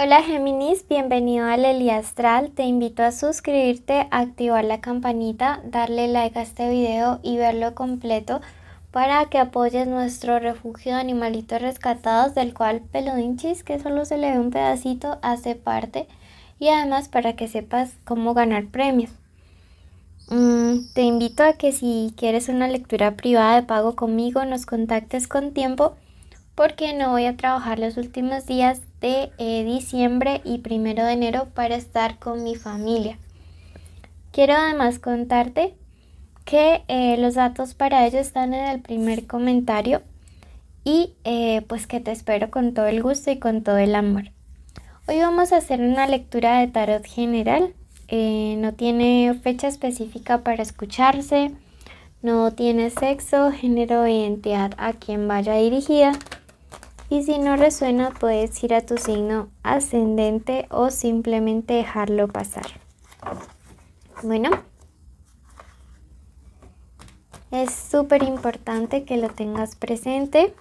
Hola Géminis, bienvenido al Elia Astral. Te invito a suscribirte, activar la campanita, darle like a este video y verlo completo para que apoyes nuestro refugio de animalitos rescatados, del cual Peludinchis, que solo se le ve un pedacito, hace parte, y además para que sepas cómo ganar premios. Te invito a que si quieres una lectura privada de pago conmigo, nos contactes con tiempo, porque no voy a trabajar los últimos días de diciembre y 1 de enero para estar con mi familia. Quiero además contarte que los datos para ello están en el primer comentario y pues que te espero con todo el gusto y con todo el amor. Hoy vamos a hacer una lectura de tarot general. No tiene fecha específica para escucharse, no tiene sexo, género o identidad a quien vaya dirigida. Y si no resuena, puedes ir a tu signo ascendente o simplemente dejarlo pasar. Bueno, es súper importante que lo tengas presente.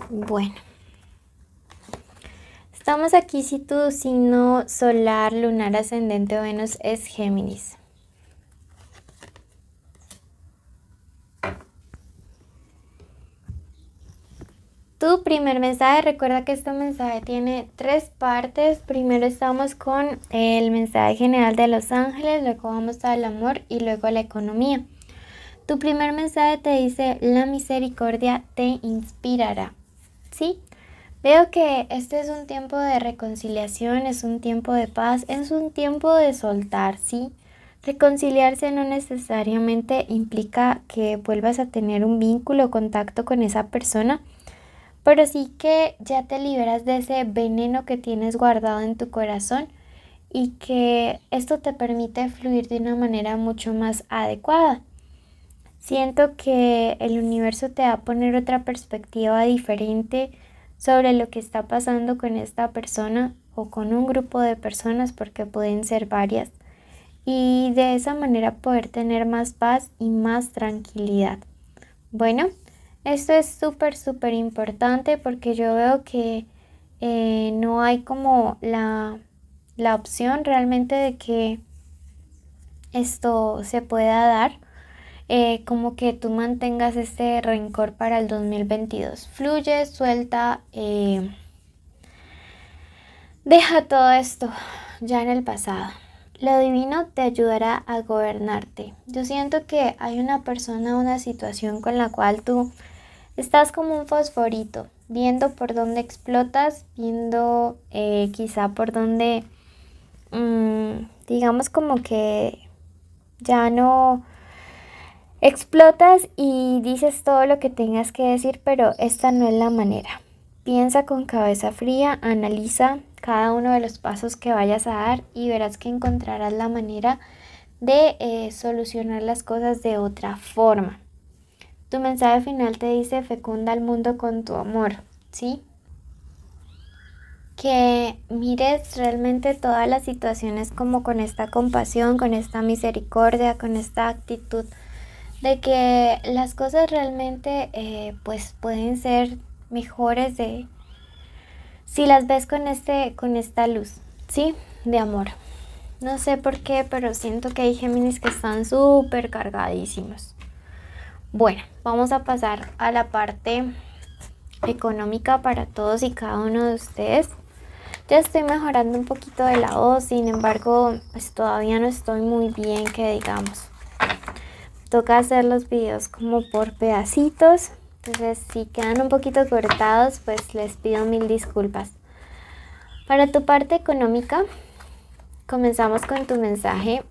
Bueno, estamos aquí si tu signo solar, lunar, ascendente o Venus es Géminis. Tu primer mensaje, recuerda que este mensaje tiene 3 partes. Primero estamos con el mensaje general de los ángeles, luego vamos al amor y luego a la economía. Tu primer mensaje te dice: la misericordia te inspirará. ¿Sí? Veo que este es un tiempo de reconciliación, es un tiempo de paz, es un tiempo de soltar, ¿sí? Reconciliarse no necesariamente implica que vuelvas a tener un vínculo o contacto con esa persona, pero sí que ya te liberas de ese veneno que tienes guardado en tu corazón y que esto te permite fluir de una manera mucho más adecuada. Siento que el universo te va a poner otra perspectiva diferente sobre lo que está pasando con esta persona o con un grupo de personas, porque pueden ser varias, y de esa manera poder tener más paz y más tranquilidad. Bueno, esto es súper importante porque yo veo que no hay como la opción realmente de que esto se pueda dar. Como que tú mantengas este rencor para el 2022. Fluye, suelta, deja todo esto ya en el pasado. Lo divino te ayudará a gobernarte. Yo siento que hay una persona, una situación con la cual tú estás como un fosforito, viendo por dónde explotas, viendo quizá por dónde, digamos como que ya no explotas y dices todo lo que tengas que decir, pero esta no es la manera. Piensa con cabeza fría, analiza cada uno de los pasos que vayas a dar y verás que encontrarás la manera de solucionar las cosas de otra forma. Tu mensaje final te dice: fecunda al mundo con tu amor, ¿sí? Que mires realmente todas las situaciones como con esta compasión, con esta misericordia, con esta actitud de que las cosas realmente pues pueden ser mejores si las ves con esta luz, ¿sí? De amor. No sé por qué, pero siento que hay Géminis que están súper cargadísimos. Bueno, vamos a pasar a la parte económica para todos y cada uno de ustedes. Ya estoy mejorando un poquito de la voz, sin embargo, pues todavía no estoy muy bien, que digamos. Toca hacer los videos como por pedacitos, entonces si quedan un poquito cortados, pues les pido mil disculpas. Para tu parte económica, comenzamos con tu mensaje.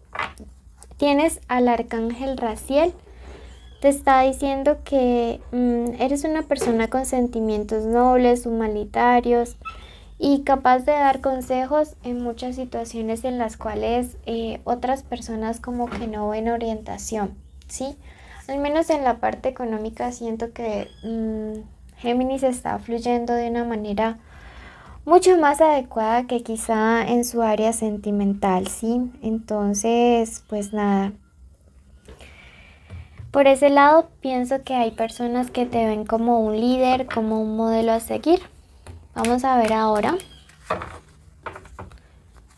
Tienes al arcángel Raziel. Te está diciendo que eres una persona con sentimientos nobles, humanitarios y capaz de dar consejos en muchas situaciones en las cuales otras personas como que no ven orientación, ¿sí? Al menos en la parte económica siento que Géminis está fluyendo de una manera mucho más adecuada que quizá en su área sentimental, ¿sí? Entonces, pues nada. Por ese lado, pienso que hay personas que te ven como un líder, como un modelo a seguir. Vamos a ver ahora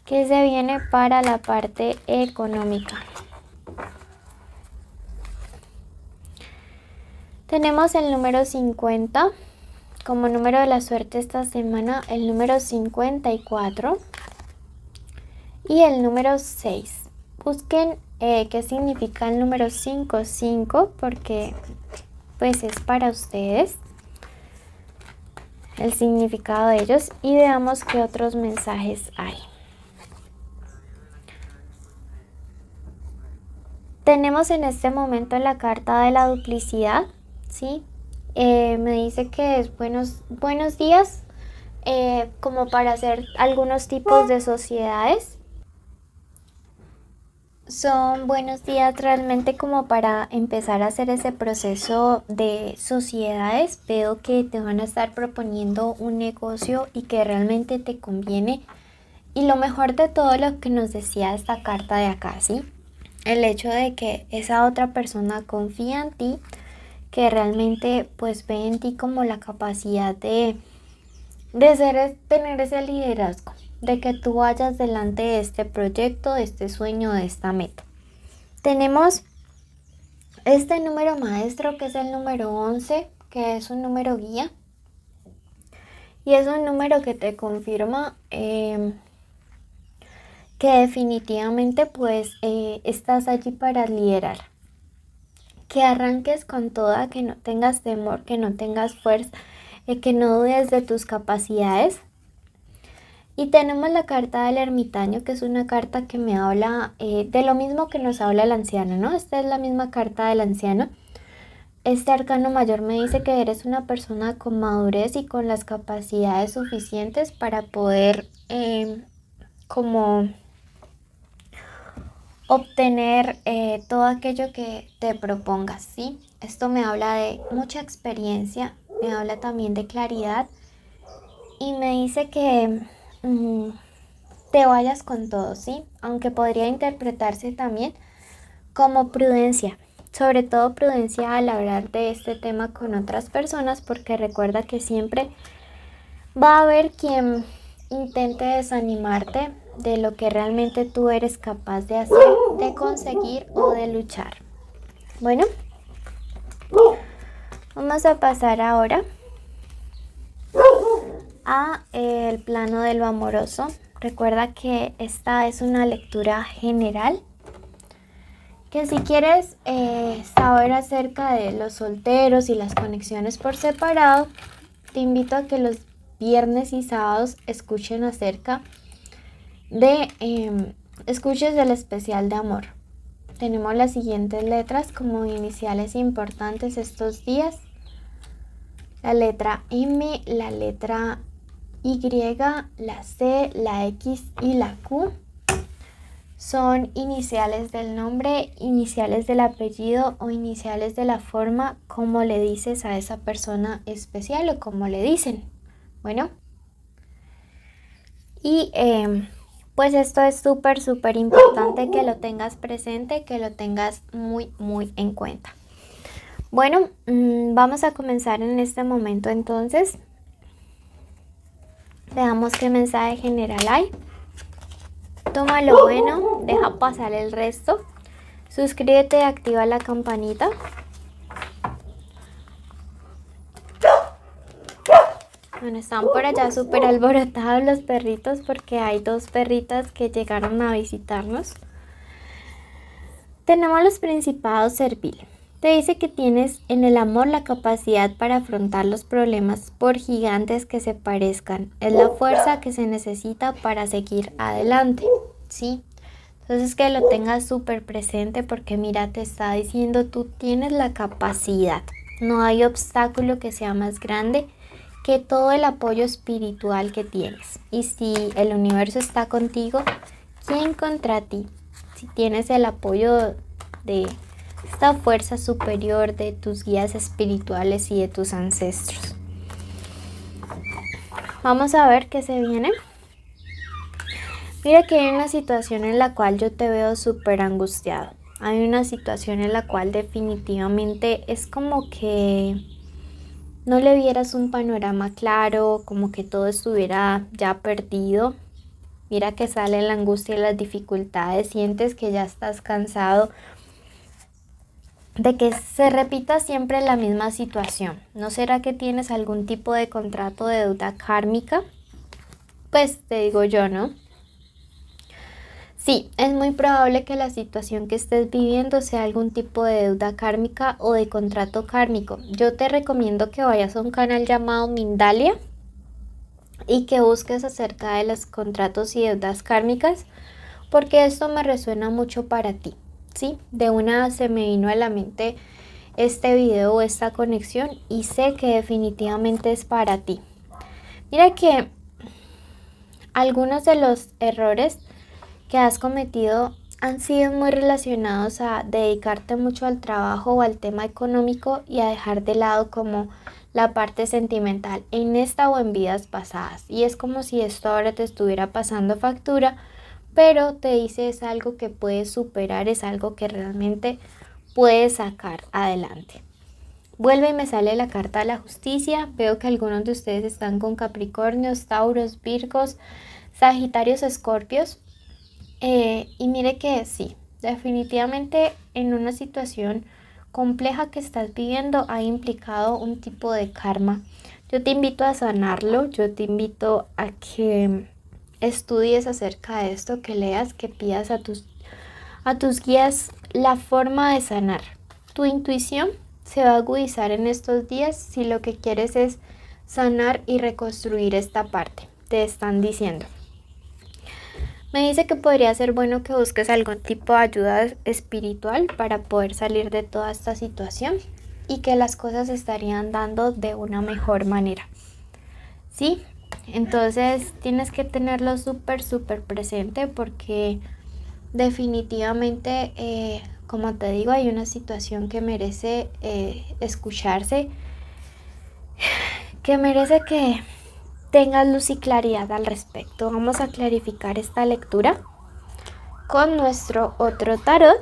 qué se viene para la parte económica. Tenemos el número 50 como número de la suerte esta semana, el número 54 y el número 6. Busquen qué significa el número 55 porque pues es para ustedes el significado de ellos y veamos qué otros mensajes hay. Tenemos en este momento la carta de la duplicidad, ¿sí? Me dice que es buenos días como para hacer algunos tipos de sociedades. Son buenos días realmente como para empezar a hacer ese proceso de sociedades. Veo que te van a estar proponiendo un negocio y que realmente te conviene. Y lo mejor de todo lo que nos decía esta carta de acá, ¿sí? El hecho de que esa otra persona confía en ti, que realmente pues ve en ti como la capacidad de tener ese liderazgo, de que tú vayas delante de este proyecto, de este sueño, de esta meta. Tenemos este número maestro que es el número 11, que es un número guía. Y es un número que te confirma que definitivamente pues estás allí para liderar. Que arranques con toda, que no tengas temor, que no tengas fuerza, que no dudes de tus capacidades. Y tenemos la carta del ermitaño, que es una carta que me habla de lo mismo que nos habla el anciano, ¿no? Esta es la misma carta del anciano. Este arcano mayor me dice que eres una persona con madurez y con las capacidades suficientes para poder como obtener todo aquello que te propongas, ¿sí? Esto me habla de mucha experiencia, me habla también de claridad y me dice que te vayas con todo, ¿sí? Aunque podría interpretarse también como prudencia, sobre todo prudencia al hablar de este tema con otras personas, porque recuerda que siempre va a haber quien intente desanimarte de lo que realmente tú eres capaz de hacer, de conseguir o de luchar. Bueno, vamos a pasar ahora a el plano de lo amoroso. Recuerda que esta es una lectura general, que si quieres saber acerca de los solteros y las conexiones por separado, te invito a que los viernes y sábados escuchen acerca de escuches del especial de amor. Tenemos las siguientes letras como iniciales importantes estos días: la letra M, la letra Y, la C, la X y la Q. Son iniciales del nombre, iniciales del apellido o iniciales de la forma como le dices a esa persona especial o como le dicen. Bueno, y pues esto es súper importante que lo tengas presente, que lo tengas muy en cuenta. Bueno, vamos a comenzar en este momento entonces. Veamos qué mensaje general hay. Toma lo bueno, deja pasar el resto. Suscríbete y activa la campanita. Bueno, están por allá súper alborotados los perritos porque hay dos perritas que llegaron a visitarnos. Tenemos los principados servil. Te dice que tienes en el amor la capacidad para afrontar los problemas por gigantes que se parezcan. Es la fuerza que se necesita para seguir adelante, ¿sí? Entonces que lo tengas súper presente porque mira, te está diciendo tú tienes la capacidad. No hay obstáculo que sea más grande que todo el apoyo espiritual que tienes. Y si el universo está contigo, ¿quién contra ti? Si tienes el apoyo de esta fuerza superior de tus guías espirituales y de tus ancestros. Vamos a ver qué se viene. Mira que hay una situación en la cual yo te veo súper angustiado. Hay una situación en la cual definitivamente es como que no le vieras un panorama claro, como que todo estuviera ya perdido. Mira que sale la angustia y las dificultades, sientes que ya estás cansado de que se repita siempre la misma situación. ¿No será que tienes algún tipo de contrato de deuda kármica? Pues te digo yo, ¿no? Sí, es muy probable que la situación que estés viviendo sea algún tipo de deuda kármica o de contrato kármico. Yo te recomiendo que vayas a un canal llamado Mindalia y que busques acerca de los contratos y deudas kármicas, porque esto me resuena mucho para ti, ¿sí? De una se me vino a la mente este video o esta conexión y sé que definitivamente es para ti. Mira que algunos de los errores que has cometido han sido muy relacionados a dedicarte mucho al trabajo o al tema económico y a dejar de lado como la parte sentimental en esta o en vidas pasadas. Y es como si esto ahora te estuviera pasando factura, pero te dice es algo que puedes superar, es algo que realmente puedes sacar adelante. Vuelve y me sale la carta de la justicia. Veo que algunos de ustedes están con Capricornios, Tauros, Virgos, Sagitarios, Escorpios. Y mire que sí, definitivamente en una situación compleja que estás viviendo ha implicado un tipo de karma. Yo te invito a sanarlo, yo te invito a que estudies acerca de esto, que leas, que pidas a tus guías la forma de sanar. Tu intuición se va a agudizar en estos días si lo que quieres es sanar y reconstruir esta parte. Te están diciendo. Me dice que podría ser bueno que busques algún tipo de ayuda espiritual para poder salir de toda esta situación y que las cosas se estarían dando de una mejor manera. ¿Sí? Entonces tienes que tenerlo súper presente porque definitivamente, como te digo, hay una situación que merece escucharse, que merece que tengas luz y claridad al respecto. Vamos a clarificar esta lectura con nuestro otro tarot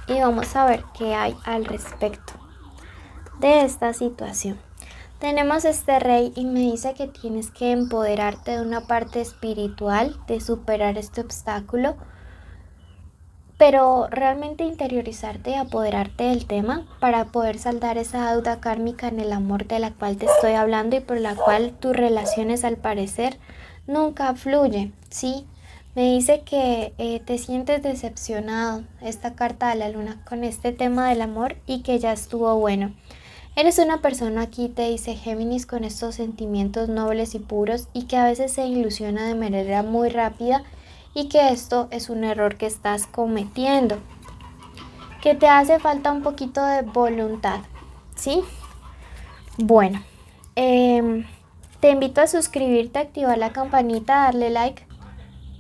y vamos a ver qué hay al respecto de esta situación. Tenemos este rey y me dice que tienes que empoderarte de una parte espiritual, de superar este obstáculo, pero realmente interiorizarte y apoderarte del tema para poder saldar esa deuda kármica en el amor de la cual te estoy hablando y por la cual tus relaciones al parecer nunca fluyen, ¿sí? Me dice que te sientes decepcionado, esta carta de la luna, con este tema del amor y que ya estuvo bueno. Eres una persona, aquí te dice Géminis, con estos sentimientos nobles y puros y que a veces se ilusiona de manera muy rápida y que esto es un error que estás cometiendo, que te hace falta un poquito de voluntad, ¿sí? Bueno, te invito a suscribirte, activar la campanita, darle like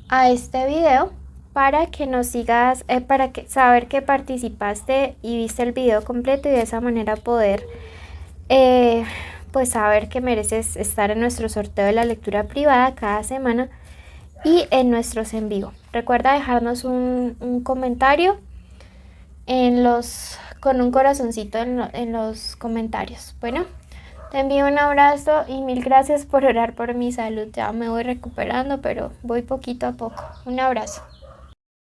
a este video para que nos sigas, para que saber que participaste y viste el video completo y de esa manera poder pues saber que mereces estar en nuestro sorteo de la lectura privada cada semana y en nuestros en vivo. Recuerda dejarnos un comentario con un corazoncito en los comentarios. Bueno, te envío un abrazo y mil gracias por orar por mi salud. Ya me voy recuperando, pero voy poquito a poco. Un abrazo.